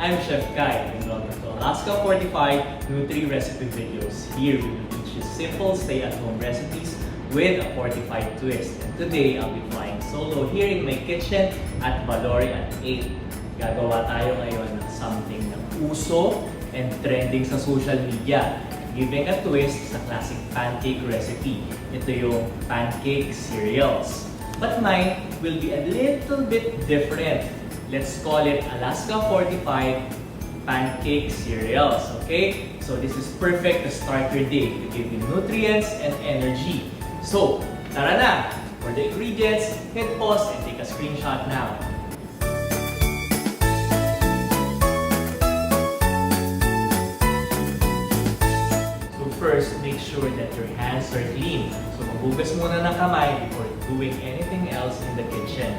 I'm Chef Kai and welcome to Alaska Fortified Nutri-Recipe videos. Here we will teach you simple stay-at-home recipes with a fortified twist. And today, I'll be flying solo here in my kitchen at Valori at 8. Gagawa tayo ngayon ng something na uso and trending sa social media, giving a twist sa classic pancake recipe. Ito yung Pancake Cereals. But mine will be a little bit different. Let's call it Alaska Fortified Pancake Cereals, okay? So this is perfect to start your day to give you nutrients and energy. So, tara na! For the ingredients, hit pause and take a screenshot now. So first, make sure that your hands are clean. So maghugas muna ng kamay before doing anything else in the kitchen.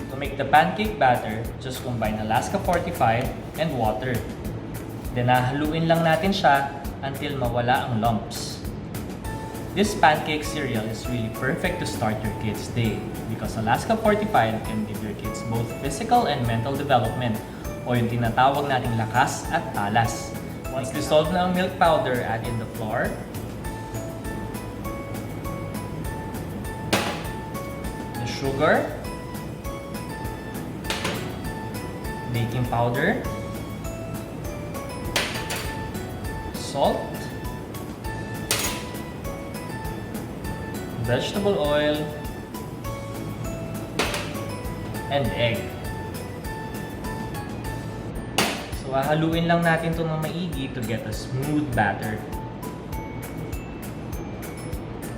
To make the pancake batter, just combine Alaska Fortified and water. Then haluin lang natin siya until mawala ang lumps. This pancake cereal is really perfect to start your kids' day because Alaska Fortified can give your kids both physical and mental development o yung tinatawag nating lakas at talas. Once dissolved na ang milk powder, add in the flour, the sugar, baking powder, salt, vegetable oil, and egg. So haluin lang natin ito ng maigi to get a smooth batter.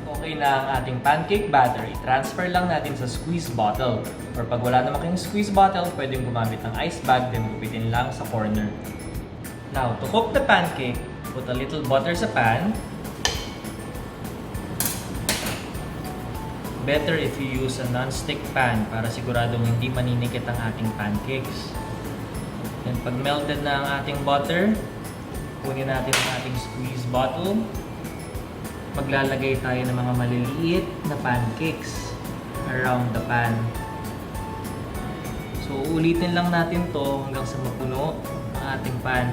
Okay na ang ating pancake batter, i-transfer lang natin sa squeeze bottle. Or pag wala naman kayong squeeze bottle, pwedeng gumamit ng ice bag, then gupitin lang sa corner. Now, to cook the pancake, put a little butter sa pan. Better if you use a non-stick pan para siguradong hindi maninikit ang ating pancakes. Then pag melted na ang ating butter, kunin natin ang ating squeeze bottle. Maglalagay tayo ng mga maliliit na pancakes around the pan. So ulitin lang natin to hanggang sa mapuno ang ating pan.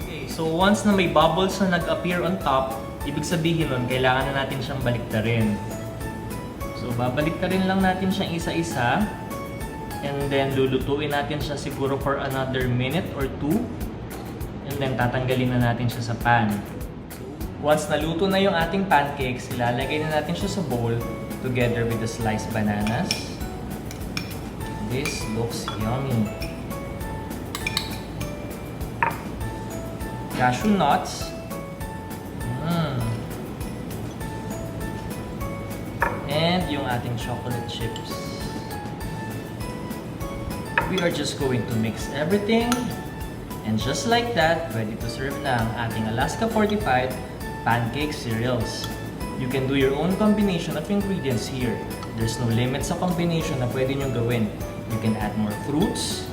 Okay, so once na may bubbles na nag-appear on top, ibig sabihin nun, kailangan na natin siyang baliktarin. So babaliktarin lang natin siyang isa-isa. And then lulutuin natin siya siguro for another minute or two. And then tatanggalin na natin siya sa pan. Once naluto na yung ating pancakes, ilalagay na natin siya sa bowl together with the sliced bananas. This looks yummy. Cashew nuts. And yung ating chocolate chips. We are just going to mix everything. And just like that, ready to serve na ang ating Alaska Fortified Pancake Cereals. You can do your own combination of ingredients here. There's no limit sa combination na pwede nyo gawin. You can add more fruits,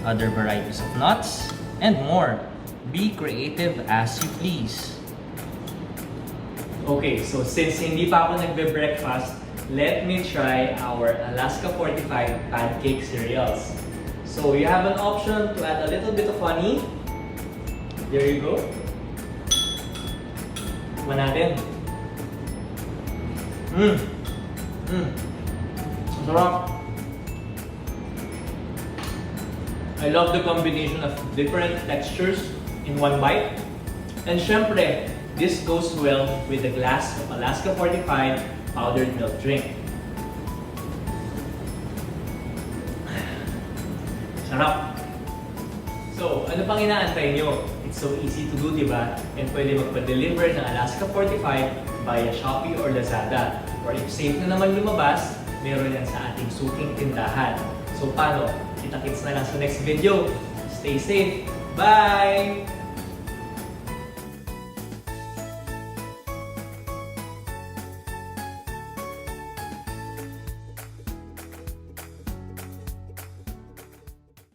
other varieties of nuts, and more. Be creative as you please. Okay, so since hindi pa ako nagbe-breakfast, let me try our Alaska Fortified Pancake Cereals. So you have an option to add a little bit of honey. There you go. Tikman natin. Sarap. I love the combination of different textures in one bite. And syempre, this goes well with a glass of Alaska Fortified powdered milk drink. Sarap! So, ano pang inaantay nyo? It's so easy to do, diba? And pwede magpa-deliver ng Alaska Fortified via Shopee or Lazada. Or if safe na naman lumabas, meron yan sa ating suking tindahan. So paano? Kita-kits na lang sa next video. Stay safe! Bye!